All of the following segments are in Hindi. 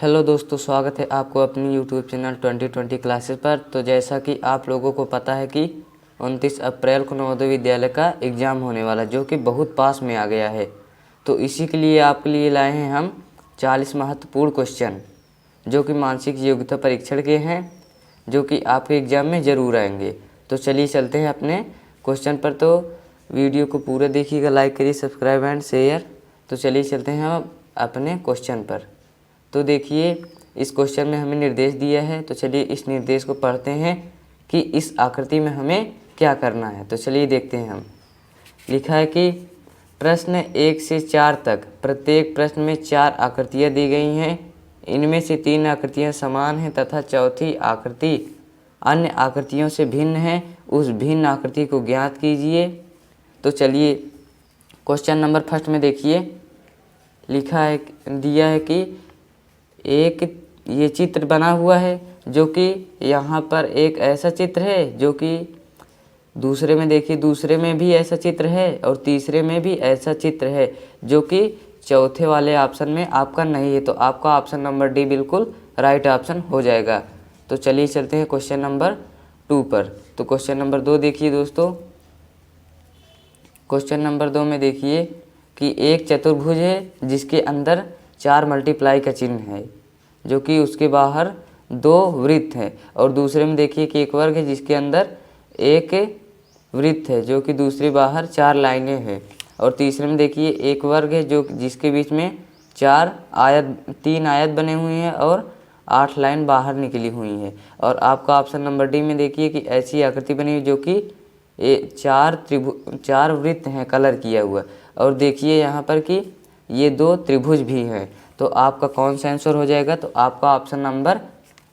हेलो दोस्तों, स्वागत है आपको अपनी यूट्यूब चैनल 2020 क्लासेस पर। तो जैसा कि आप लोगों को पता है कि 29 अप्रैल को नवोदय विद्यालय का एग्ज़ाम होने वाला, जो कि बहुत पास में आ गया है। तो इसी के लिए आपके लिए लाए हैं हम 40 महत्वपूर्ण क्वेश्चन, जो कि मानसिक योग्यता परीक्षण के हैं, जो कि आपके एग्ज़ाम में ज़रूर आएंगे। तो चलिए चलते हैं अपने क्वेश्चन पर। तो वीडियो को पूरा देखिएगा, लाइक करिए, सब्सक्राइब एंड शेयर। तो चलिए चलते हैं हम अपने क्वेश्चन पर। तो देखिए, इस क्वेश्चन में हमें निर्देश दिया है। तो चलिए इस निर्देश को पढ़ते हैं कि इस आकृति में हमें क्या करना है। तो चलिए देखते हैं हम। लिखा है कि प्रश्न 1 से 4 तक प्रत्येक प्रश्न में 4 आकृतियाँ दी गई हैं। इनमें से 3 आकृतियाँ समान हैं तथा चौथी आकृति अन्य आकृतियों से भिन्न है। उस भिन्न आकृति को ज्ञात कीजिए। तो चलिए क्वेश्चन नंबर फर्स्ट में देखिए, लिखा है, दिया है कि एक ये चित्र बना हुआ है, जो कि यहाँ पर एक ऐसा चित्र है जो कि दूसरे में देखिए, दूसरे में भी ऐसा चित्र है और तीसरे में भी ऐसा चित्र है, जो कि चौथे वाले ऑप्शन में आपका नहीं है। तो आपका ऑप्शन नंबर डी बिल्कुल राइट ऑप्शन हो जाएगा। तो चलिए चलते हैं क्वेश्चन नंबर 2 पर। तो क्वेश्चन नंबर 2 देखिए दोस्तों। क्वेश्चन नंबर 2 में देखिए कि एक चतुर्भुज है जिसके अंदर 4 मल्टीप्लाई का चिन्ह है, जो कि उसके बाहर 2 वृत्त है। और दूसरे में देखिए कि एक वर्ग है जिसके अंदर एक वृत्त है, जो कि दूसरी बाहर 4 लाइनें हैं। और तीसरे में देखिए एक वर्ग है जो जिसके बीच में 3 आयत बने हुए हैं और 8 लाइन बाहर निकली हुई है। और आपका ऑप्शन नंबर डी में देखिए कि ऐसी आकृति बनी हुई जो कि 4 वृत्त हैं कलर किया हुआ। और देखिए यहाँ पर कि ये 2 त्रिभुज भी हैं। तो आपका कौन सा आंसर हो जाएगा? तो आपका ऑप्शन नंबर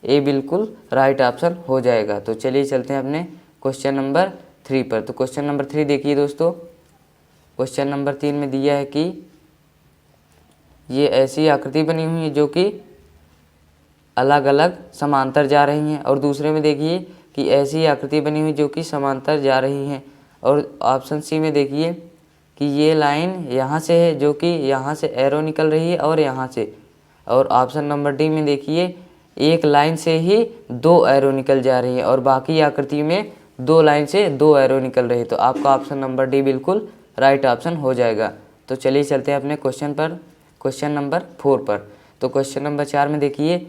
ए बिल्कुल राइट ऑप्शन हो जाएगा। तो चलिए चलते हैं अपने क्वेश्चन नंबर 3 पर। तो क्वेश्चन नंबर 3 देखिए दोस्तों। क्वेश्चन नंबर 3 में दिया है कि ये ऐसी आकृति बनी हुई है जो कि अलग अलग समांतर जा रही हैं। और दूसरे में देखिए कि ऐसी आकृति बनी हुई जो कि समांतर जा रही हैं। और ऑप्शन सी में देखिए कि ये लाइन यहाँ से है, जो कि यहाँ से एरो निकल रही है और यहाँ से। और ऑप्शन नंबर डी में देखिए एक लाइन से ही 2 एरो निकल जा रही है और बाकी आकृति में 2 लाइन से 2 एरो निकल रही है। तो आपका ऑप्शन नंबर डी बिल्कुल राइट ऑप्शन हो जाएगा। तो चलिए चलते हैं अपने क्वेश्चन पर, क्वेश्चन नंबर 4 पर। तो क्वेश्चन नंबर 4 में देखिए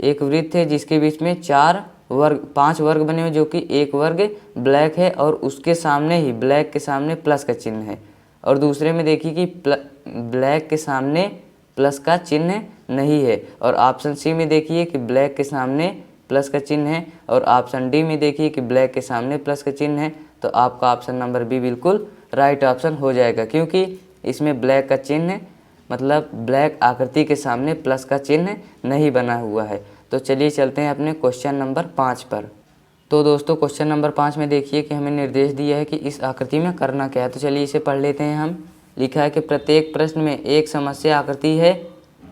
एक वृत्त है जिसके बीच में 5 वर्ग बने हुए, जो कि एक वर्ग ब्लैक है और उसके सामने ही ब्लैक के सामने प्लस का चिन्ह है। और दूसरे में देखिए कि ब्लैक के सामने प्लस का चिन्ह नहीं है। और ऑप्शन सी में देखिए कि ब्लैक के सामने प्लस का चिन्ह है। और ऑप्शन डी में देखिए कि ब्लैक के सामने प्लस का चिन्ह है। तो आपका ऑप्शन नंबर बी बिल्कुल राइट ऑप्शन हो जाएगा, क्योंकि इसमें ब्लैक का चिन्ह मतलब ब्लैक आकृति के सामने प्लस का चिन्ह नहीं बना हुआ है। तो चलिए चलते हैं अपने क्वेश्चन नंबर 5 पर। तो दोस्तों क्वेश्चन नंबर 5 में देखिए कि हमें निर्देश दिया है कि इस आकृति में करना क्या है। तो चलिए इसे पढ़ लेते हैं हम। लिखा है कि प्रत्येक प्रश्न में एक समस्या आकृति है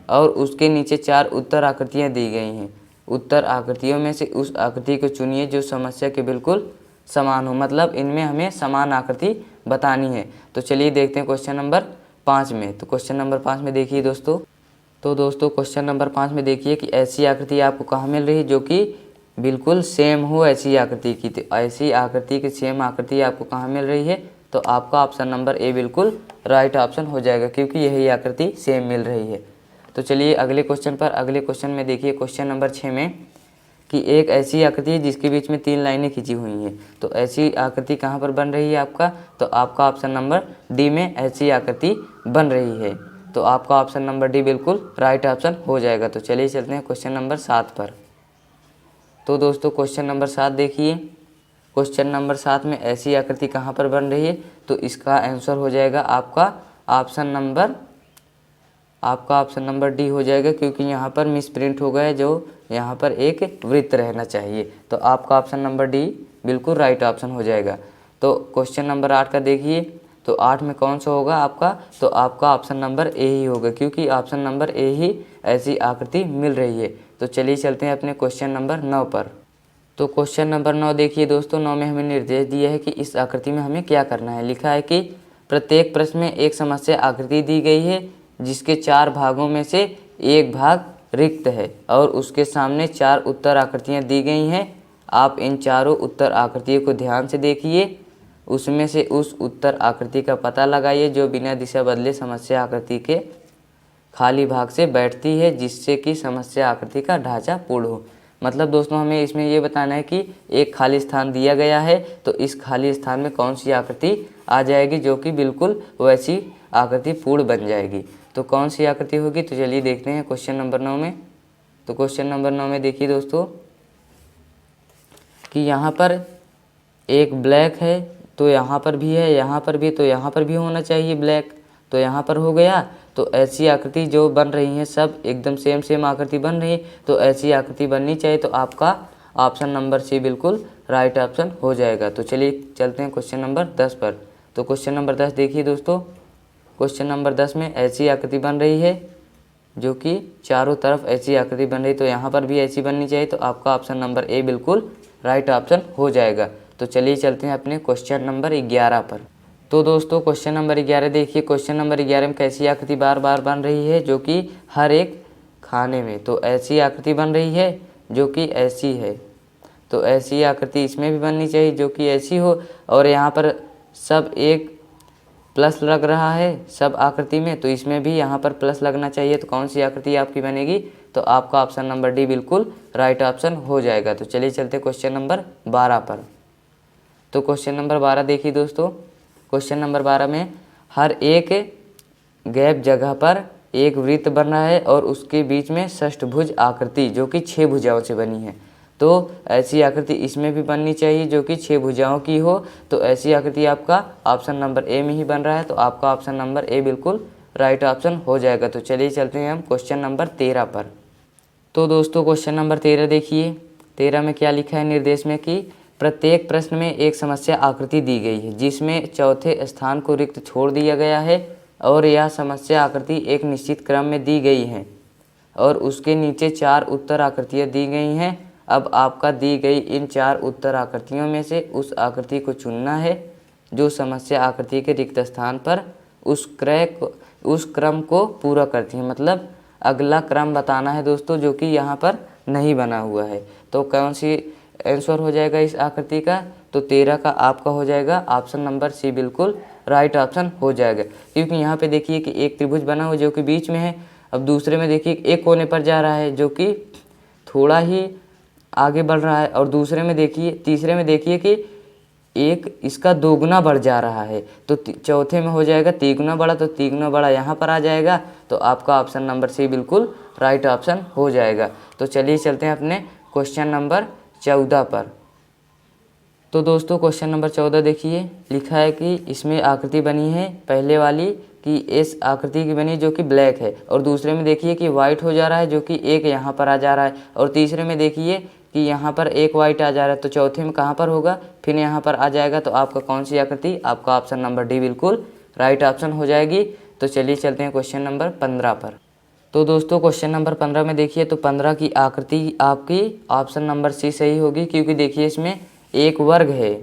और उसके नीचे 4 उत्तर आकृतियाँ दी गई हैं। उत्तर आकृतियों में से उस आकृति को चुनिए जो समस्या के बिल्कुल समान हो, मतलब इनमें हमें समान आकृति बतानी है। तो चलिए देखते हैं क्वेश्चन नंबर 5 में। तो क्वेश्चन नंबर 5 में देखिए दोस्तों। तो दोस्तों क्वेश्चन नंबर 5 में देखिए कि ऐसी आकृति आपको कहाँ मिल रही है जो कि बिल्कुल सेम हो ऐसी आकृति की। तो ऐसी आकृति की सेम आकृति आपको कहाँ मिल रही है? तो आपका ऑप्शन नंबर ए बिल्कुल राइट ऑप्शन हो जाएगा, क्योंकि यही आकृति सेम मिल रही है। तो चलिए अगले क्वेश्चन पर। अगले क्वेश्चन में देखिए क्वेश्चन नंबर 6 में कि एक ऐसी आकृति है जिसके बीच में 3 लाइनें खींची हुई हैं। तो ऐसी आकृति कहाँ पर बन रही है आपका? तो आपका ऑप्शन नंबर डी में ऐसी आकृति बन रही है। तो आपका ऑप्शन नंबर डी बिल्कुल राइट ऑप्शन हो जाएगा। तो चलिए चलते हैं क्वेश्चन नंबर 7 पर। तो दोस्तों क्वेश्चन नंबर 7 देखिए। क्वेश्चन नंबर 7 में ऐसी आकृति कहाँ पर बन रही है? तो इसका आंसर हो जाएगा आपका ऑप्शन नंबर डी हो जाएगा, क्योंकि यहाँ पर मिस प्रिंट हो गया है, जो यहाँ पर एक वृत्त रहना चाहिए। तो आपका ऑप्शन नंबर डी बिल्कुल राइट ऑप्शन हो जाएगा। तो क्वेश्चन नंबर 8 का देखिए। तो 8 में कौन सा होगा आपका? तो आपका ऑप्शन नंबर ए ही होगा, क्योंकि ऑप्शन नंबर ए ही ऐसी आकृति मिल रही है। तो चलिए चलते हैं अपने क्वेश्चन नंबर 9 पर। तो क्वेश्चन नंबर 9 देखिए दोस्तों। 9 में हमें निर्देश दिया है कि इस आकृति में हमें क्या करना है। लिखा है कि प्रत्येक प्रश्न में एक समस्या आकृति दी गई है जिसके 4 भागों में से एक भाग रिक्त है और उसके सामने 4 उत्तर आकृतियाँ दी गई हैं। आप इन चारों उत्तर आकृतियों को ध्यान से देखिए, उसमें से उस उत्तर आकृति का पता लगाइए जो बिना दिशा बदले समस्या आकृति के खाली भाग से बैठती है, जिससे कि समस्या आकृति का ढांचा पूर्ण हो। मतलब दोस्तों हमें इसमें ये बताना है कि एक खाली स्थान दिया गया है, तो इस खाली स्थान में कौन सी आकृति आ जाएगी जो कि बिल्कुल वैसी आकृति पूर्ण बन जाएगी। तो कौन सी आकृति होगी, तो चलिए देखते हैं क्वेश्चन नंबर 9 में। तो क्वेश्चन नंबर 9 में देखिए दोस्तों कि यहाँ पर एक ब्लैक है, तो यहाँ पर भी है, यहाँ पर भी, तो यहाँ पर भी होना चाहिए ब्लैक, तो यहाँ पर हो गया। तो ऐसी आकृति जो बन रही हैं सब एकदम सेम आकृति बन रही है, तो ऐसी आकृति बननी चाहिए। तो आपका ऑप्शन नंबर सी बिल्कुल राइट ऑप्शन हो जाएगा। तो चलिए चलते हैं क्वेश्चन नंबर 10 पर। तो क्वेश्चन नंबर 10 देखिए दोस्तों, क्वेश्चन नंबर 10 में ऐसी आकृति बन रही है जो कि चारों तरफ ऐसी आकृति बन रही, तो यहाँ पर भी ऐसी बननी चाहिए। तो आपका ऑप्शन नंबर ए बिल्कुल राइट ऑप्शन हो जाएगा। तो चलिए चलते हैं अपने क्वेश्चन नंबर 11 पर। तो दोस्तों क्वेश्चन नंबर 11 देखिए, क्वेश्चन नंबर 11 में कैसी आकृति बार बार बन रही है जो कि हर एक खाने में, तो ऐसी आकृति बन रही है जो कि ऐसी है, तो ऐसी आकृति इसमें भी बननी चाहिए जो कि ऐसी हो। और यहाँ पर सब एक प्लस लग रहा है सब आकृति में, तो इसमें भी यहाँ पर प्लस लगना चाहिए। तो कौन सी आकृति आपकी बनेगी, तो आपका ऑप्शन नंबर डी बिल्कुल राइट ऑप्शन हो जाएगा। तो चलिए चलते क्वेश्चन नंबर 12 पर। तो क्वेश्चन नंबर 12 देखिए दोस्तों, क्वेश्चन नंबर 12 में हर एक गैप जगह पर एक वृत्त बन रहा है और उसके बीच में षष्ठभुज आकृति जो कि 6 भुजाओं से बनी है, तो ऐसी आकृति इसमें भी बननी चाहिए जो कि 6 भुजाओं की हो। तो ऐसी आकृति आपका ऑप्शन नंबर ए में ही बन रहा है, तो आपका ऑप्शन नंबर ए बिल्कुल राइट ऑप्शन हो जाएगा। तो चलिए चलते हैं हम क्वेश्चन नंबर 13 पर। तो दोस्तों क्वेश्चन नंबर 13 देखिए, 13 में क्या लिखा है निर्देश में कि प्रत्येक प्रश्न में एक समस्या आकृति दी गई है जिसमें चौथे स्थान को रिक्त छोड़ दिया गया है और यह समस्या आकृति एक निश्चित क्रम में दी गई है और उसके नीचे 4 उत्तर आकृतियाँ दी गई हैं। अब आपका दी गई इन 4 उत्तर आकृतियों में से उस आकृति को चुनना है जो समस्या आकृति के रिक्त स्थान पर उस क्रम को पूरा करती है। मतलब अगला क्रम बताना है दोस्तों जो कि यहाँ पर नहीं बना हुआ है। तो कौन सी आंसर हो जाएगा इस आकृति का, तो 13 का आपका हो जाएगा ऑप्शन नंबर सी बिल्कुल राइट ऑप्शन हो जाएगा। क्योंकि यहाँ पे देखिए कि एक त्रिभुज बना हुआ जो कि बीच में है, अब दूसरे में देखिए एक कोने पर जा रहा है जो कि थोड़ा ही आगे बढ़ रहा है, और दूसरे में देखिए तीसरे में देखिए कि एक इसका दोगुना बढ़ जा रहा है, तो चौथे में हो जाएगा तिगुना बड़ा, तो तिगुना बड़ा यहाँ पर आ जाएगा। तो आपका ऑप्शन नंबर सी बिल्कुल राइट ऑप्शन हो जाएगा। तो चलिए चलते हैं अपने क्वेश्चन नंबर 14 पर। तो दोस्तों क्वेश्चन नंबर 14 देखिए, लिखा है कि इसमें आकृति बनी है पहले वाली कि इस आकृति की बनी जो कि ब्लैक है, और दूसरे में देखिए कि वाइट हो जा रहा है जो कि एक यहाँ पर आ जा रहा है, और तीसरे में देखिए कि यहाँ पर एक वाइट आ जा रहा है, तो चौथे में कहाँ पर होगा, फिर यहाँ पर आ जाएगा। तो आपका कौन सी आकृति, आपका ऑप्शन नंबर डी बिल्कुल राइट ऑप्शन हो जाएगी। तो चलिए चलते हैं क्वेश्चन नंबर 15 पर। तो दोस्तों क्वेश्चन नंबर 15 में देखिए, तो 15 की आकृति आपकी ऑप्शन नंबर सी सही होगी, क्योंकि देखिए इसमें एक वर्ग है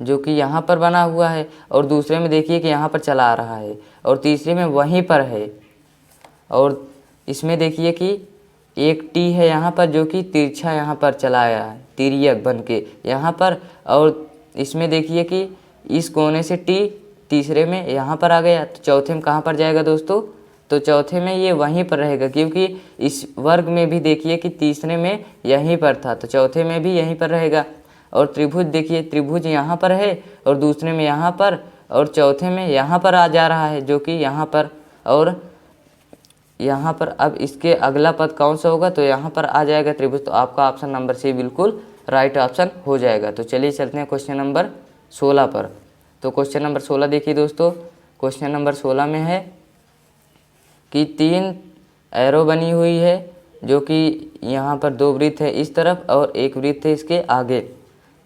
जो कि यहाँ पर बना हुआ है, और दूसरे में देखिए कि यहाँ पर चला आ रहा है, और तीसरे में वहीं पर है, और इसमें देखिए कि एक टी है यहाँ पर जो कि तिरछा यहाँ पर चला आया है तिर्यक बन के यहाँ पर, और इसमें देखिए कि इस कोने से टी तीसरे में यहाँ पर आ गया, तो चौथे में कहाँ पर जाएगा दोस्तों, तो चौथे में ये वहीं पर रहेगा, क्योंकि इस वर्ग में भी देखिए कि तीसरे में यहीं पर था, तो चौथे में भी यहीं पर रहेगा। और त्रिभुज देखिए, त्रिभुज यहाँ पर है और दूसरे में यहाँ पर, और चौथे में यहाँ पर आ जा रहा है जो कि यहाँ पर, और यहाँ पर। अब इसके अगला पद कौन सा होगा, तो यहाँ पर आ जाएगा त्रिभुज। तो आपका ऑप्शन नंबर सी बिल्कुल राइट ऑप्शन हो जाएगा। तो चलिए चलते हैं क्वेश्चन नंबर 16 पर। तो क्वेश्चन नंबर 16 देखिए दोस्तों, क्वेश्चन नंबर 16 में है कि 3 एरो बनी हुई है जो कि यहाँ पर 2 वृत्त है इस तरफ और एक वृत्त है इसके आगे।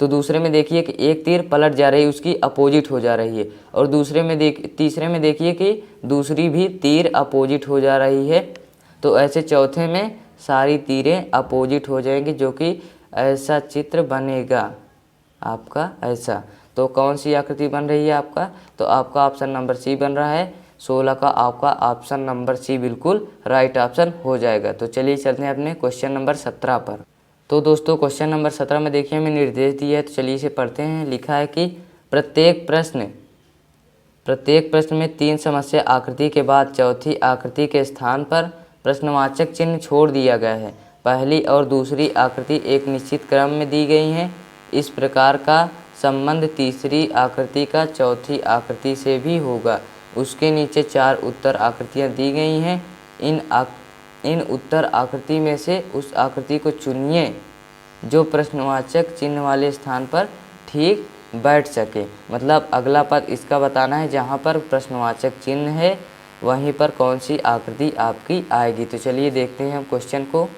तो दूसरे में देखिए कि एक तीर पलट जा रही है, उसकी अपोजिट हो जा रही है, और तीसरे में देखिए कि दूसरी भी तीर अपोजिट हो जा रही है। तो ऐसे चौथे में सारी तीरें अपोजिट हो जाएंगी जो कि ऐसा चित्र बनेगा आपका ऐसा। तो कौन सी आकृति बन रही है आपका, तो आपका ऑप्शन नंबर सी बन रहा है 16 का आपका ऑप्शन नंबर सी बिल्कुल राइट ऑप्शन हो जाएगा। तो चलिए चलते हैं अपने क्वेश्चन नंबर 17 पर। तो दोस्तों क्वेश्चन नंबर 17 में देखिए हमें निर्देश दिया है, तो चलिए इसे पढ़ते हैं। लिखा है कि प्रत्येक प्रश्न में 3 समस्या आकृति के बाद चौथी आकृति के स्थान पर प्रश्नवाचक चिन्ह छोड़ दिया गया है। पहली और दूसरी आकृति एक निश्चित क्रम में दी गई हैं। इस प्रकार का संबंध तीसरी आकृति का चौथी आकृति से भी होगा। उसके नीचे 4 उत्तर आकृतियां दी गई हैं। इन उत्तर आकृति में से उस आकृति को चुनिए जो प्रश्नवाचक चिन्ह वाले स्थान पर ठीक बैठ सके। मतलब अगला पद इसका बताना है, जहाँ पर प्रश्नवाचक चिन्ह है वहीं पर कौन सी आकृति आपकी आएगी। तो चलिए देखते हैं हम क्वेश्चन को।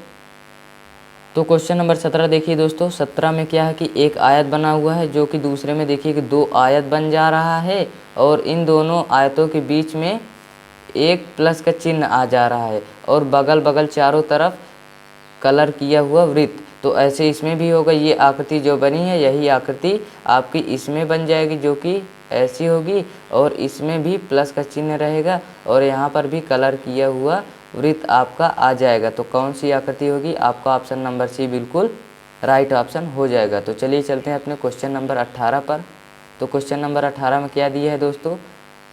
तो क्वेश्चन नंबर 17 देखिए दोस्तों, 17 में क्या है कि एक आयत बना हुआ है जो कि दूसरे में देखिए कि 2 आयत बन जा रहा है और इन दोनों आयतों के बीच में एक प्लस का चिन्ह आ जा रहा है और बगल बगल चारों तरफ कलर किया हुआ वृत्त। तो ऐसे इसमें भी होगा। ये आकृति जो बनी है यही आकृति आपकी इसमें बन जाएगी जो कि ऐसी होगी और इसमें भी प्लस का चिन्ह रहेगा और यहाँ पर भी कलर किया हुआ वृत्त आपका आ जाएगा। तो कौन सी आकृति होगी? आपका ऑप्शन नंबर सी बिल्कुल राइट ऑप्शन हो जाएगा। तो चलिए चलते हैं अपने क्वेश्चन नंबर 18 पर। तो क्वेश्चन नंबर 18 में क्या दिया है दोस्तों?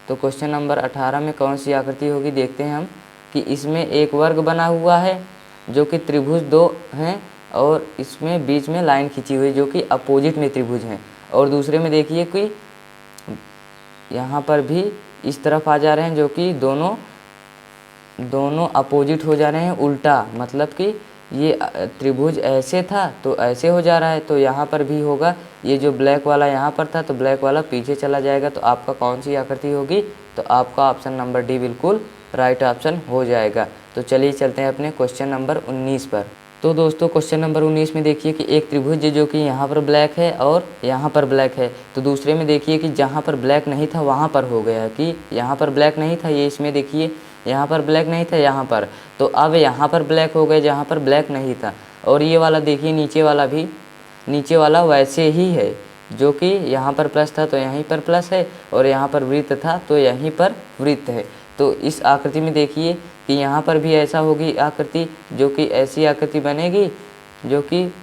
तो क्वेश्चन नंबर 18 में कौन सी आकृति होगी देखते हैं हम कि इसमें एक वर्ग बना हुआ है जो कि त्रिभुज 2 हैं और इसमें बीच में लाइन खींची हुई जो कि अपोजिट में त्रिभुज हैं। और दूसरे में देखिए कि यहाँ पर भी इस तरफ आ जा रहे हैं जो कि दोनों अपोजिट हो जा रहे हैं उल्टा। मतलब कि ये त्रिभुज ऐसे था तो ऐसे हो जा रहा है। तो यहाँ पर भी होगा। ये जो ब्लैक वाला यहाँ पर था तो ब्लैक वाला पीछे चला जाएगा। तो आपका कौन सी आकृति होगी? तो आपका ऑप्शन नंबर डी बिल्कुल राइट ऑप्शन हो जाएगा। तो चलिए चलते हैं अपने क्वेश्चन नंबर 19 पर। तो दोस्तों क्वेश्चन नंबर 19 में देखिए कि एक त्रिभुज जो कि यहाँ पर ब्लैक है और यहाँ पर ब्लैक है। तो दूसरे में देखिए कि जहाँ पर ब्लैक नहीं था वहाँ पर हो गया कि यहाँ पर ब्लैक नहीं था, ये इसमें देखिए यहाँ पर ब्लैक नहीं था यहाँ पर, तो अब यहाँ पर ब्लैक हो गया जहाँ पर ब्लैक नहीं था। और ये वाला देखिए नीचे वाला वैसे ही है जो कि यहाँ पर प्लस था तो यहीं पर प्लस है और यहाँ पर वृत्त था तो यहीं पर वृत्त है। तो इस आकृति में देखिए कि यहाँ पर भी ऐसा होगी आकृति जो कि ऐसी आकृति बनेगी जो कि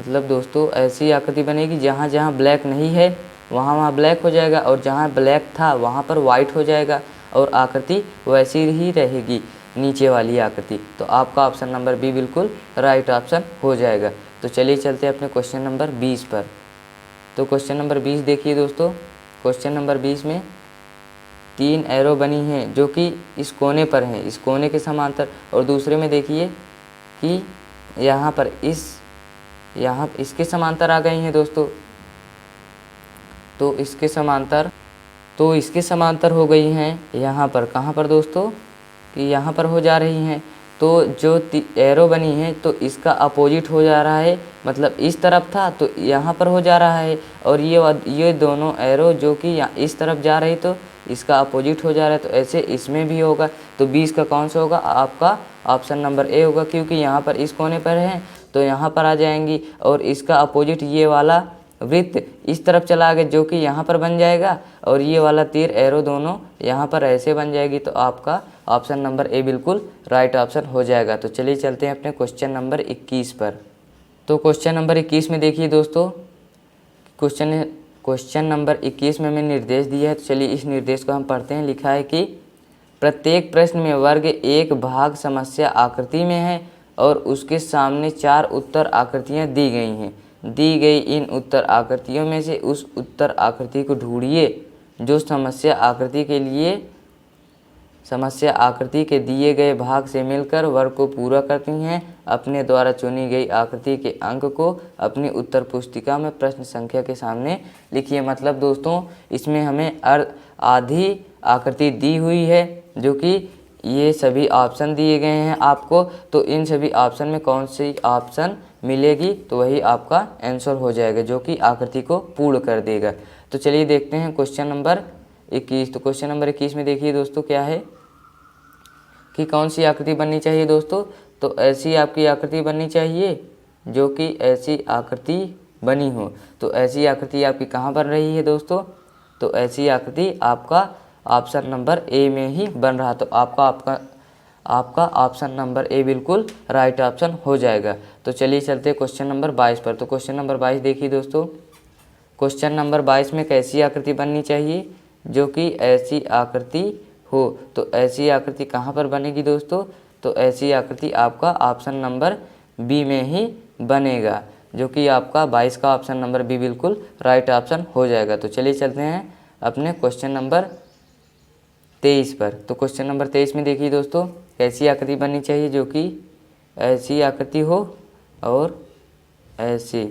मतलब दोस्तों ऐसी आकृति बनेगी जहाँ जहाँ ब्लैक नहीं है वहाँ ब्लैक हो जाएगा और जहाँ ब्लैक था वहाँ पर वाइट हो जाएगा और आकृति वैसी ही रहेगी नीचे वाली आकृति। तो आपका ऑप्शन नंबर बी बिल्कुल राइट ऑप्शन हो जाएगा। तो चलिए चलते हैं अपने क्वेश्चन नंबर 20 पर। तो क्वेश्चन नंबर 20 देखिए दोस्तों, क्वेश्चन नंबर 20 में 3 एरो बनी हैं जो कि इस कोने पर हैं, इस कोने के समांतर। और दूसरे में देखिए कि यहाँ पर इसके समांतर आ गई हैं दोस्तों। तो इसके समांतर हो गई हैं यहाँ पर, कहाँ पर दोस्तों कि यहाँ पर हो जा रही हैं। तो जो एरो बनी है तो इसका अपोजिट हो जा रहा है, मतलब इस तरफ था तो यहाँ पर हो जा रहा है। और ये दोनों एरो जो कि इस तरफ जा रही तो इसका अपोजिट हो जा रहा है। तो ऐसे इसमें भी होगा। तो 20 का कौन सा होगा? आपका ऑप्शन नंबर ए होगा, क्योंकि यहाँ पर इस कोने पर है तो यहाँ पर आ जाएंगी और इसका अपोजिट ये वाला वृत्त इस तरफ चला गया जो कि यहाँ पर बन जाएगा और ये वाला तीर एरो दोनों यहाँ पर ऐसे बन जाएगी। तो आपका ऑप्शन नंबर ए बिल्कुल राइट ऑप्शन हो जाएगा। तो चलिए चलते हैं अपने क्वेश्चन नंबर 21 पर। तो क्वेश्चन नंबर 21 में देखिए दोस्तों, क्वेश्चन नंबर 21 में हमें निर्देश दिया है। तो चलिए इस निर्देश को हम पढ़ते हैं। लिखा है कि प्रत्येक प्रश्न में वर्ग एक भाग समस्या आकृति में है और उसके सामने 4 उत्तर आकृतियाँ दी गई हैं। दी गई इन उत्तर आकृतियों में से उस उत्तर आकृति को ढूंढिए जो समस्या आकृति के दिए गए भाग से मिलकर वर्ग को पूरा करती हैं। अपने द्वारा चुनी गई आकृति के अंक को अपनी उत्तर पुस्तिका में प्रश्न संख्या के सामने लिखिए। मतलब दोस्तों इसमें हमें आधी आकृति दी हुई है जो कि ये सभी ऑप्शन दिए गए हैं आपको। तो इन सभी ऑप्शन में कौन सी ऑप्शन मिलेगी तो वही आपका आंसर हो जाएगा जो कि आकृति को पूर्ण कर देगा। तो चलिए देखते हैं क्वेश्चन नंबर 21। तो क्वेश्चन नंबर 21 में देखिए दोस्तों क्या है कि कौन सी आकृति बननी चाहिए दोस्तों? तो ऐसी आपकी आकृति बननी चाहिए जो कि ऐसी आकृति बनी हो। तो ऐसी आकृति आपकी कहाँ बन रही है दोस्तों? तो ऐसी आकृति आपका ऑप्शन नंबर ए में ही बन रहा, तो आपका ऑप्शन नंबर ए बिल्कुल राइट ऑप्शन हो जाएगा। तो चलिए चलते हैं क्वेश्चन नंबर 22 पर। तो क्वेश्चन नंबर 22 देखिए दोस्तों, क्वेश्चन नंबर 22 में कैसी आकृति बननी चाहिए, जो कि ऐसी आकृति हो। तो ऐसी आकृति कहाँ पर बनेगी दोस्तों, तो ऐसी आकृति आपका ऑप्शन नंबर बी में ही बनेगा, जो कि आपका 22 का ऑप्शन नंबर बी बिल्कुल राइट ऑप्शन हो जाएगा। तो चलिए चलते हैं अपने क्वेश्चन नंबर 23 पर। तो क्वेश्चन नंबर 23 में देखिए दोस्तों, कैसी आकृति बननी चाहिए, जो कि ऐसी आकृति हो और ऐसी।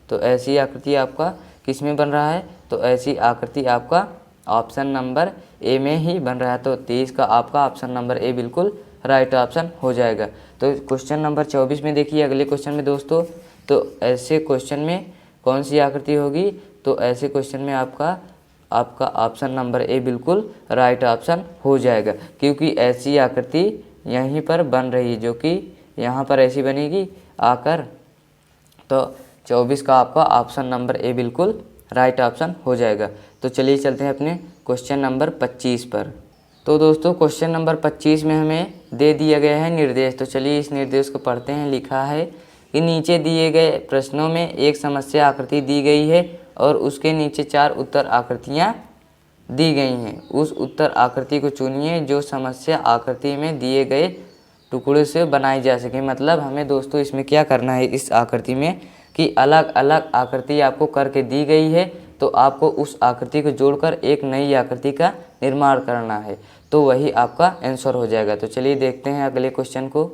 तो ऐसी आकृति आपका किस में बन रहा है, तो ऐसी आकृति आपका ऑप्शन नंबर ए में ही बन रहा है। तो 23 का आपका ऑप्शन नंबर ए बिल्कुल राइट ऑप्शन हो जाएगा। तो क्वेश्चन नंबर 24 में देखिए अगले क्वेश्चन में दोस्तों, तो ऐसे क्वेश्चन में कौन सी आकृति होगी, तो ऐसे क्वेश्चन में आपका ऑप्शन नंबर ए बिल्कुल राइट ऑप्शन हो जाएगा, क्योंकि ऐसी आकृति यहीं पर बन रही है, जो कि यहाँ पर ऐसी बनेगी आकर। तो 24 का आपका ऑप्शन नंबर ए बिल्कुल राइट ऑप्शन हो जाएगा। तो चलिए चलते हैं अपने क्वेश्चन नंबर 25 पर। तो दोस्तों क्वेश्चन नंबर 25 में हमें दे दिया गया है निर्देश। तो चलिए इस निर्देश को पढ़ते हैं। लिखा है कि नीचे दिए गए प्रश्नों में एक समस्या आकृति दी गई है और उसके नीचे 4 उत्तर आकृतियाँ दी गई हैं। उस उत्तर आकृति को चुनिए जो समस्या आकृति में दिए गए टुकड़े से बनाई जा सके। मतलब हमें दोस्तों इसमें क्या करना है, इस आकृति में कि अलग अलग आकृति आपको करके दी गई है, तो आपको उस आकृति को जोड़कर एक नई आकृति का निर्माण करना है, तो वही आपका आंसर हो जाएगा। तो चलिए देखते हैं अगले क्वेश्चन को।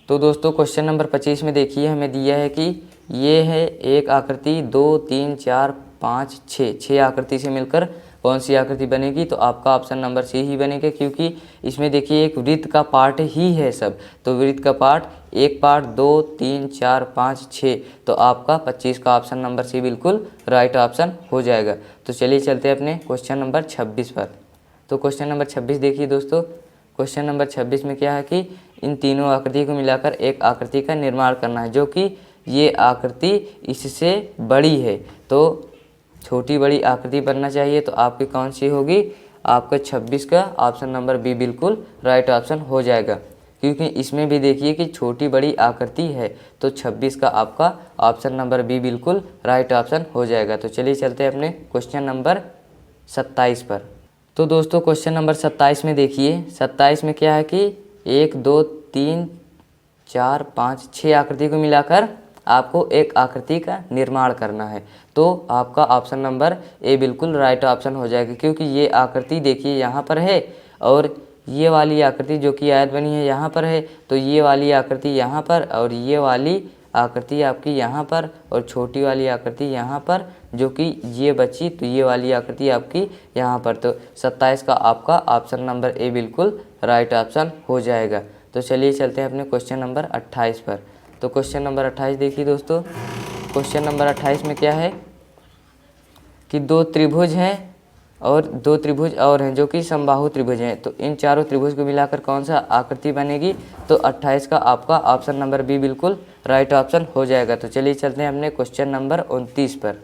तो दोस्तों क्वेश्चन नंबर 25 में देखिए हमें दिया है कि ये है एक आकृति 2 3 4 5 6 आकृति से मिलकर कौन सी आकृति बनेगी, तो आपका ऑप्शन नंबर सी ही बनेगा, क्योंकि इसमें देखिए एक वृत्त का पार्ट ही है सब। तो वृत्त का पार्ट, एक पार्ट 2 3 4 5 6, तो आपका 25 का ऑप्शन नंबर सी बिल्कुल राइट ऑप्शन हो जाएगा। तो चलिए चलते हैं अपने क्वेश्चन नंबर 26 पर। तो क्वेश्चन नंबर 26 देखिए दोस्तों, क्वेश्चन नंबर 26 में क्या है कि इन तीनों आकृति को मिलाकर एक आकृति का निर्माण करना है, जो कि ये आकृति इससे बड़ी है। तो छोटी बड़ी आकृति बनना चाहिए, तो आपकी कौन सी होगी, आपका 26 का ऑप्शन नंबर बी बिल्कुल राइट ऑप्शन हो जाएगा, क्योंकि इसमें भी देखिए कि छोटी बड़ी आकृति है। तो 26 का आपका ऑप्शन नंबर बी बिल्कुल राइट ऑप्शन हो जाएगा। तो चलिए चलते हैं अपने क्वेश्चन नंबर 27 पर। तो दोस्तों क्वेश्चन नंबर 27 में देखिए, 27 में क्या है कि 1 2 3 4 5 6 आकृति को मिलाकर आपको एक आकृति का निर्माण करना है। तो आपका ऑप्शन नंबर ए बिल्कुल राइट ऑप्शन हो जाएगा, क्योंकि ये आकृति देखिए यहाँ पर है और ये वाली आकृति जो कि आयत बनी है यहाँ पर है। तो ये वाली आकृति यहाँ पर और ये वाली आकृति आपकी यहाँ पर और छोटी वाली आकृति यहाँ पर, जो कि ये बची, तो ये वाली आकृति आपकी यहाँ पर। तो 27 का आपका ऑप्शन नंबर ए बिल्कुल राइट ऑप्शन हो जाएगा। तो चलिए चलते हैं अपने क्वेश्चन नंबर 28 पर। तो क्वेश्चन नंबर 28 देखिए दोस्तों, क्वेश्चन नंबर 28 में क्या है कि 2 त्रिभुज हैं और 2 त्रिभुज और हैं जो कि समबाहु त्रिभुज हैं। तो इन चारों त्रिभुज को मिलाकर कौन सा आकृति बनेगी, तो 28 का आपका ऑप्शन नंबर बी बिल्कुल राइट ऑप्शन हो जाएगा। तो चलिए चलते हैं अपने क्वेश्चन नंबर 29 पर।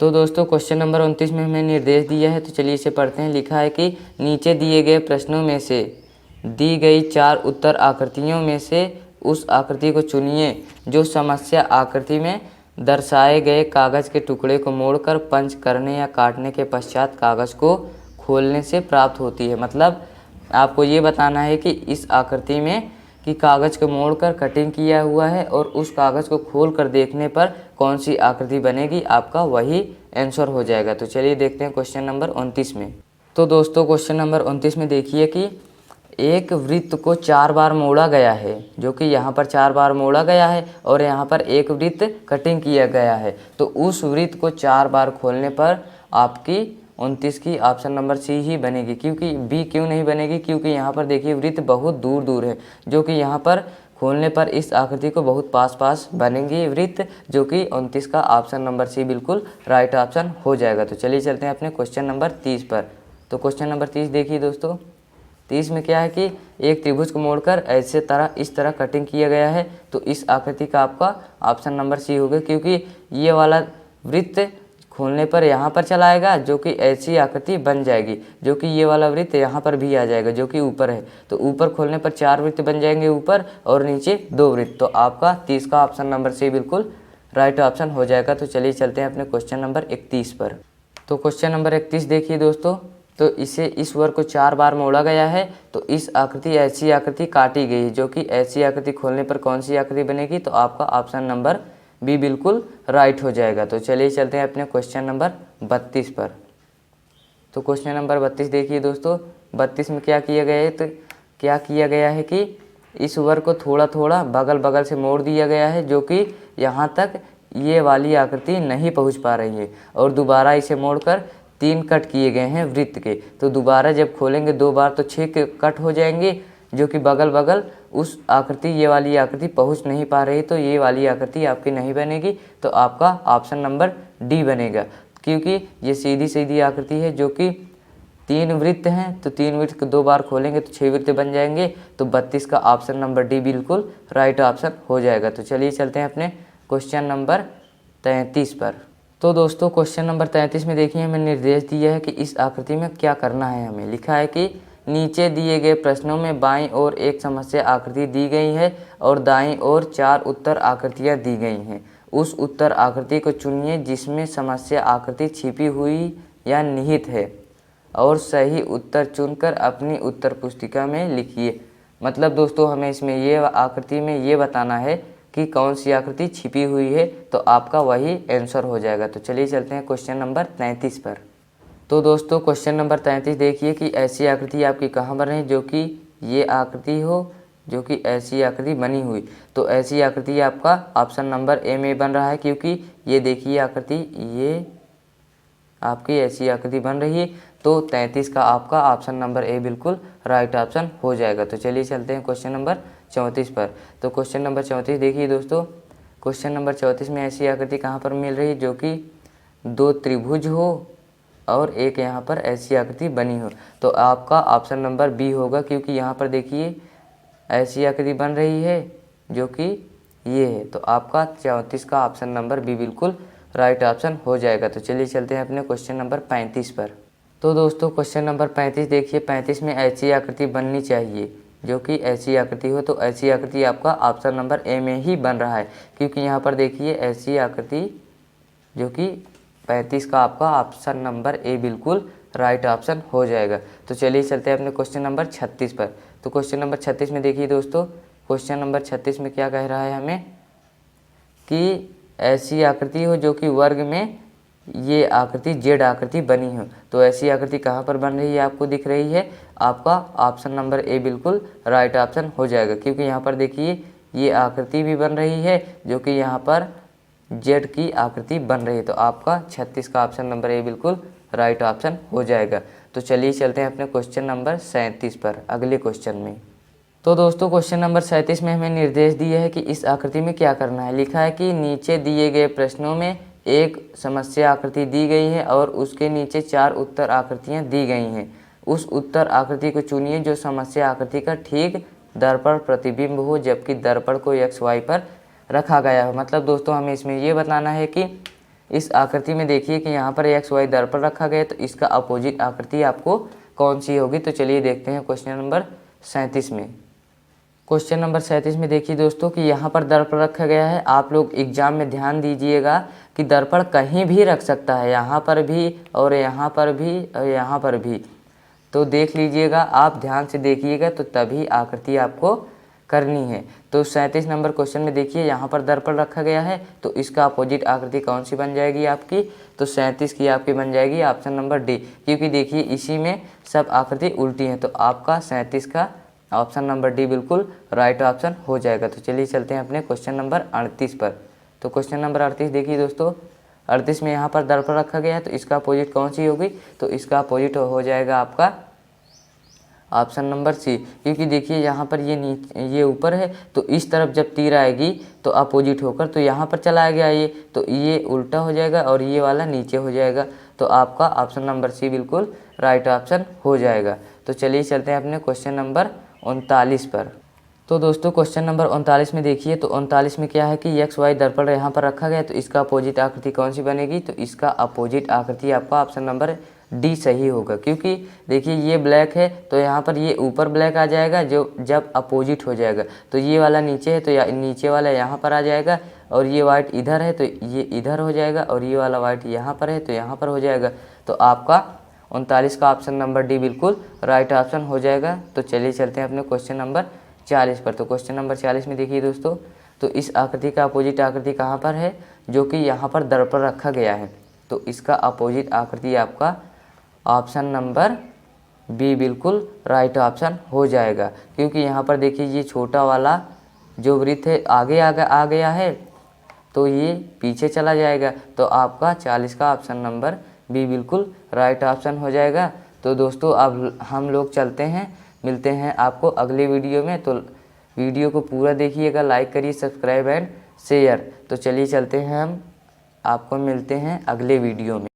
तो दोस्तों क्वेश्चन नंबर 29 में हमें निर्देश दिया है, तो चलिए इसे पढ़ते हैं। लिखा है कि नीचे दिए गए प्रश्नों में से दी गई 4 उत्तर आकृतियों में से उस आकृति को चुनिए जो समस्या आकृति में दर्शाए गए कागज़ के टुकड़े को मोड़कर पंच करने या काटने के पश्चात कागज़ को खोलने से प्राप्त होती है। मतलब आपको ये बताना है कि इस आकृति में कि कागज़ को मोड़कर कटिंग किया हुआ है और उस कागज़ को खोल कर देखने पर कौन सी आकृति बनेगी, आपका वही आंसर हो जाएगा। तो चलिए देखते हैं क्वेश्चन नंबर 29 में। तो दोस्तों क्वेश्चन नंबर 29 में देखिए कि एक वृत्त को 4 बार मोड़ा गया है, जो कि यहाँ पर 4 बार मोड़ा गया है और यहाँ पर एक वृत्त कटिंग किया गया है। तो उस वृत्त को 4 बार खोलने पर आपकी 29 की ऑप्शन नंबर सी ही बनेगी, क्योंकि बी क्यों नहीं बनेगी, क्योंकि यहाँ पर देखिए वृत्त बहुत दूर दूर है, जो कि यहाँ पर खोलने पर इस आकृति को बहुत पास पास बनेंगी वृत्त, जो कि 29 का ऑप्शन नंबर सी बिल्कुल राइट ऑप्शन हो जाएगा। तो चलिए चलते हैं अपने क्वेश्चन नंबर 30 पर। तो क्वेश्चन नंबर 30 देखिए दोस्तों, 30 में क्या है कि एक त्रिभुज को मोड़कर ऐसे इस तरह कटिंग किया गया है। तो इस आकृति का आपका ऑप्शन नंबर सी होगा, क्योंकि ये वाला वृत्त खोलने पर यहाँ पर चला आएगा जो कि ऐसी आकृति बन जाएगी, जो कि ये वाला वृत्त यहाँ पर भी आ जाएगा जो कि ऊपर है। तो ऊपर खोलने पर 4 वृत्त बन जाएंगे ऊपर और नीचे 2 वृत्त। तो आपका 30 का ऑप्शन नंबर सी बिल्कुल राइट ऑप्शन हो जाएगा। तो चलिए चलते हैं अपने क्वेश्चन नंबर 31 पर। तो क्वेश्चन नंबर 31 देखिए दोस्तों, तो इसे इस वर्ग को 4 बार मोड़ा गया है। तो इस आकृति ऐसी आकृति काटी गई है, जो कि ऐसी आकृति खोलने पर कौन सी आकृति बनेगी? तो आपका ऑप्शन नंबर बी बिल्कुल राइट हो जाएगा। तो चलिए चलते हैं अपने क्वेश्चन नंबर 32 पर। तो क्वेश्चन नंबर 32 देखिए दोस्तों, 32 में क्या किया गया है? तो क्या किया गया है कि इस वर्ग को थोड़ा थोड़ा बगल बगल से मोड़ दिया गया है, जो कि यहाँ तक ये वाली आकृति नहीं पहुँच पा रही है, और दोबारा इसे मोड़कर 3 कट किए गए हैं वृत्त के। तो दोबारा जब खोलेंगे 2 बार तो 6 के कट हो जाएंगे, जो कि बगल बगल उस आकृति ये वाली आकृति पहुंच नहीं पा रही। तो ये वाली आकृति आपकी नहीं बनेगी। तो आपका ऑप्शन नंबर डी बनेगा, क्योंकि ये सीधी सीधी आकृति है जो कि 3 वृत्त हैं। तो 3 वृत्त को 2 बार खोलेंगे तो 6 वृत्त बन जाएंगे। तो 32 का ऑप्शन नंबर डी बिल्कुल राइट ऑप्शन हो जाएगा। तो चलिए चलते हैं अपने क्वेश्चन नंबर 33 पर। तो दोस्तों क्वेश्चन नंबर 33 में देखिए हमें निर्देश दिया है कि इस आकृति में क्या करना है। हमें लिखा है कि नीचे दिए गए प्रश्नों में बाईं ओर एक समस्या आकृति दी गई है और दाईं ओर 4 उत्तर आकृतियां दी गई हैं। उस उत्तर आकृति को चुनिए जिसमें समस्या आकृति छिपी हुई या निहित है, और सही उत्तर चुनकर अपनी उत्तर पुस्तिका में लिखिए। मतलब दोस्तों हमें इसमें ये आकृति में ये बताना है कि कौन सी आकृति छिपी हुई है, तो आपका वही आंसर हो जाएगा। तो चलिए चलते हैं क्वेश्चन नंबर 33 पर। तो दोस्तों क्वेश्चन नंबर 33 देखिए कि ऐसी आकृति आपकी कहाँ बन रही, जो कि ये आकृति हो, जो कि ऐसी आकृति बनी हुई। तो ऐसी आकृति आपका ऑप्शन नंबर ए में बन रहा है, क्योंकि ये देखिए आकृति ये आपकी ऐसी आकृति बन रही है। तो 33 का आपका ऑप्शन नंबर ए बिल्कुल राइट ऑप्शन हो जाएगा। तो चलिए चलते हैं क्वेश्चन नंबर 34 पर। तो क्वेश्चन नंबर 34 देखिए दोस्तों, क्वेश्चन नंबर 34 में ऐसी आकृति कहाँ पर मिल रही है, जो कि 2 त्रिभुज हो और एक यहाँ पर ऐसी आकृति बनी हो। तो आपका ऑप्शन नंबर बी होगा, क्योंकि यहाँ पर देखिए ऐसी आकृति बन रही है जो कि ये है। तो आपका 34 का ऑप्शन नंबर बी बिल्कुल राइट ऑप्शन हो जाएगा। तो चलिए चलते हैं अपने क्वेश्चन नंबर 35 पर। तो दोस्तों क्वेश्चन नंबर 35 देखिए, 35 में ऐसी आकृति बननी चाहिए जो कि ऐसी आकृति हो। तो ऐसी आकृति आपका ऑप्शन नंबर ए में ही बन रहा है, क्योंकि यहाँ पर देखिए ऐसी आकृति जो कि 35 का आपका ऑप्शन नंबर ए बिल्कुल राइट ऑप्शन हो जाएगा। तो चलिए चलते हैं अपने क्वेश्चन नंबर 36 पर। तो क्वेश्चन नंबर 36 में देखिए दोस्तों, क्वेश्चन नंबर 36 में क्या कह रहा है हमें कि ऐसी आकृति हो जो कि वर्ग में ये आकृति जेड आकृति बनी हो। तो ऐसी आकृति कहाँ पर बन रही है आपको दिख रही है, आपका ऑप्शन नंबर ए बिल्कुल राइट ऑप्शन हो जाएगा, क्योंकि यहाँ पर देखिए ये आकृति भी बन रही है जो कि यहाँ पर जेड की आकृति बन रही है। तो आपका 36 का ऑप्शन नंबर ए बिल्कुल राइट ऑप्शन हो जाएगा। तो चलिए चलते हैं अपने क्वेश्चन नंबर 37 पर, अगले क्वेश्चन में। तो दोस्तों क्वेश्चन नंबर 37 में हमें निर्देश दिए है कि इस आकृति में क्या करना है। लिखा है कि नीचे दिए गए प्रश्नों में एक समस्या आकृति दी गई है और उसके नीचे 4 उत्तर आकृतियां दी गई हैं। उस उत्तर आकृति को चुनिए जो समस्या आकृति का ठीक दर्पण प्रतिबिंब हो, जबकि दर्पण को XY पर रखा गया हो। मतलब दोस्तों हमें इसमें ये बताना है कि इस आकृति में देखिए कि यहाँ पर XY दर्पण रखा गया है, तो इसका अपोजिट आकृति आपको कौन सी होगी। तो चलिए देखते हैं क्वेश्चन नंबर 37 में। क्वेश्चन नंबर 37 में देखिए दोस्तों कि यहाँ पर दर्पण रखा गया है। आप लोग एग्जाम में ध्यान दीजिएगा कि दर्पण कहीं भी रख सकता है, यहाँ पर भी और यहाँ पर भी और यहाँ पर भी। तो देख लीजिएगा, आप ध्यान से देखिएगा तो तभी आकृति आपको करनी है। तो 37 नंबर क्वेश्चन में देखिए यहाँ पर दर्पण रखा गया है, तो इसका अपोजिट आकृति कौन सी बन जाएगी आपकी। तो 37 की आपकी बन जाएगी ऑप्शन नंबर डी, क्योंकि देखिए इसी में सब आकृति उल्टी है। तो आपका 37 का ऑप्शन नंबर डी बिल्कुल राइट ऑप्शन हो जाएगा। तो चलिए चलते हैं अपने क्वेश्चन नंबर 38 पर। तो क्वेश्चन नंबर 38 देखिए दोस्तों, 38 में यहाँ पर दर्पण रखा गया है, तो इसका अपोजिट कौन सी होगी। तो इसका अपोजिट हो जाएगा आपका ऑप्शन नंबर सी, क्योंकि देखिए यहाँ पर ये ऊपर है, तो इस तरफ जब तीर आएगी तो अपोजिट होकर तो यहाँ पर चला गया ये, तो ये उल्टा हो जाएगा और ये वाला नीचे हो जाएगा। तो आपका ऑप्शन नंबर सी बिल्कुल राइट ऑप्शन हो जाएगा। तो चलिए चलते हैं अपने क्वेश्चन नंबर 39 पर। तो दोस्तों क्वेश्चन नंबर 39 में देखिए, तो 39 में क्या है कि एक्स वाई दर्पण यहाँ पर रखा गया, तो इसका अपोजिट आकृति कौन सी बनेगी, तो इसका अपोजिट आकृति आपका ऑप्शन नंबर डी सही होगा। क्योंकि देखिए ये ब्लैक है तो यहाँ पर ये ऊपर ब्लैक आ जाएगा जो जब अपोजिट हो जाएगा, तो ये वाला नीचे है तो नीचे वाला यहाँ पर आ जाएगा, और ये वाइट इधर है तो ये इधर हो जाएगा, और ये वाला वाइट यहाँ पर है तो यहाँ पर हो जाएगा। तो आपका 39 का ऑप्शन नंबर डी बिल्कुल राइट ऑप्शन हो जाएगा। तो चलिए चलते हैं अपने क्वेश्चन नंबर 40 पर। तो क्वेश्चन नंबर 40 में देखिए दोस्तों, तो इस आकृति का अपोजिट आकृति कहाँ पर है, जो कि यहाँ पर दर्पण रखा गया है, तो इसका अपोजिट आकृति आपका ऑप्शन नंबर बी बिल्कुल राइट ऑप्शन हो जाएगा। क्योंकि यहाँ पर देखिए ये छोटा वाला जो वृत्त है आगे आ गया है तो ये पीछे चला जाएगा, तो आपका 40 का ऑप्शन नंबर बी बिल्कुल राइट ऑप्शन हो जाएगा। तो दोस्तों अब हम लोग चलते हैं, मिलते हैं आपको अगले वीडियो में। तो वीडियो को पूरा देखिएगा, लाइक करिए, सब्सक्राइब एंड शेयर। तो चलिए चलते हैं, हम आपको मिलते हैं अगले वीडियो में।